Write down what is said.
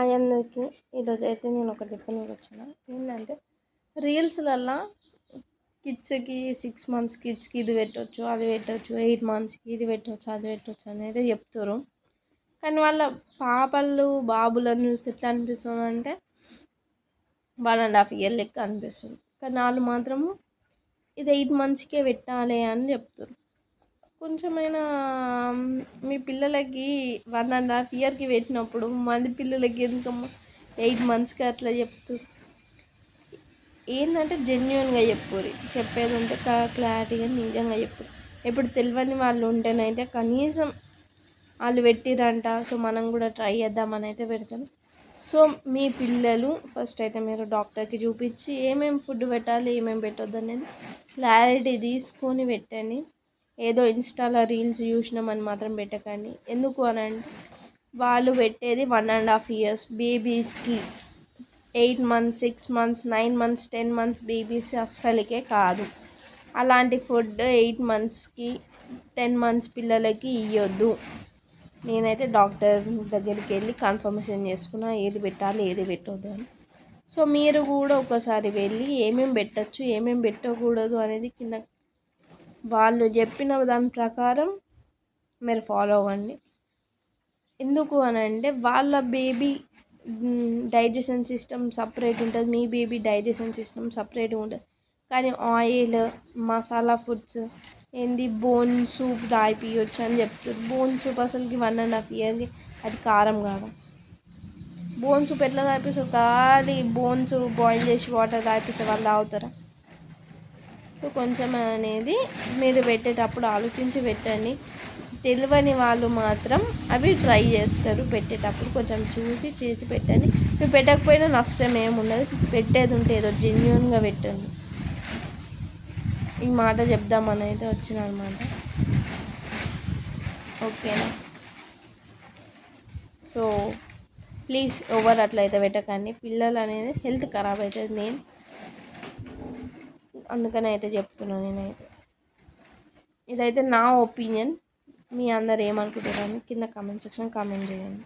Hi అందరికీ. ఈరోజు అయితే నేను ఒకటి చెప్పనీకి వచ్చిన. ఏంటంటే రీల్స్లల్లో కిడ్స్కి 6 months కిడ్స్కి ఇది పెట్టవచ్చు, అది పెట్టవచ్చు, 8 monthsకి ఇది పెట్టవచ్చు, అది పెట్టవచ్చు అని అయితే చెప్తారు. కానీ వాళ్ళ పాపలు బాబులను చూస్తే ఎట్లా అనిపిస్తుంది అంటే 1.5 year లెక్క అనిపిస్తుంది. కానీ వాళ్ళు మాత్రము ఇది 8 monthsకే పెట్టాలి అని చెప్తారు. కొంచెమైనా మీ పిల్లలకి 1.5 yearకి పెట్టినప్పుడు మంది పిల్లలకి ఎందుకమ్మా 8 monthsకి అట్లా చెప్తారు. ఏంటంటే జెన్యున్గా చెప్పుర్రి, చెప్పేది ఉంటే క్లారిటీగా నిజంగా చెప్పుర్రి. ఇప్పుడు తెలియని వాళ్ళు ఉంటేనైతే కనీసం వాళ్ళు పెట్టిరంట, సో మనం కూడా ట్రై చేద్దామని అయితే పెడతాను. సో మీ పిల్లలు ఫస్ట్ అయితే మీరు డాక్టర్కి చూపించి ఏమేమి ఫుడ్ పెట్టాలి, ఏమేమి పెట్టొద్దు అనేది క్లారిటీ తీసుకొని పెట్టండి. ఏదో ఇన్స్టాలో రీల్స్ చూసినామని మాత్రం పెట్టకండి. ఎందుకు అని అంటే వాళ్ళు పెట్టేది 1.5 years బేబీస్కి. 8 months, 6 months, 9 months, 10 months babies అస్సలకే కాదు. అలాంటి ఫుడ్ 8 monthsకి 10 months పిల్లలకి ఇవ్వద్దు. నేనైతే డాక్టర్ దగ్గరికి వెళ్ళి కన్ఫర్మేషన్ చేసుకున్నా ఏది పెట్టాలి ఏది పెట్టొద్దు అని. సో మీరు కూడా ఒకసారి వెళ్ళి ఏమేమి పెట్టచ్చు ఏమేమి పెట్టకూడదు అనేది కింద వాళ్ళు చెప్పిన దాని ప్రకారం మీరు ఫాలో అవ్వండి. ఎందుకు అని అంటే వాళ్ళ బేబీ డైజెషన్ సిస్టమ్ సపరేట్ ఉంటుంది, మీ బేబీ డైజెషన్ సిస్టమ్ సపరేట్గా ఉంటుంది. కానీ ఆయిల్, మసాలా ఫుడ్స్ ఏంది బోన్ సూప్ తాగిపించవచ్చు అని చెప్తారు. బోన్ సూప్ అసలుకి 1.5 yearకి అది కారం కాదా? బోన్ సూప్ ఎట్లా తాగిపిస్తారు? ఖాళీ బోన్స్ బాయిల్ చేసి వాటర్ తాగిపిస్తే వాళ్ళు తాగుతారా? సో కొంచెం అనేది మీరు పెట్టేటప్పుడు ఆలోచించి పెట్టండి. తెలియని వాళ్ళు మాత్రం అవి ట్రై చేస్తారు. పెట్టేటప్పుడు కొంచెం చూసి చేసి పెట్టండి. మీరు పెట్టకపోయినా నష్టం ఏముండదు. పెట్టేది ఉంటే ఏదో జెన్యున్గా పెట్టండి. ఈ మాట చెప్దామని అయితే వచ్చిన అనమాట. ఓకేనా? సో ప్లీజ్ ఓవర్ అట్లయితే పెట్టకండి. పిల్లలు అనేది హెల్త్ ఖరాబ్ అవుతుంది మెయిన్. అందుకని అయితే చెప్తున్నాను నేనైతే. ఇదైతే నా ఒపీనియన్. మీ అందరు ఏమనుకుంటారని కింద కామెంట్ సెక్షన్ కామెంట్ చేయండి.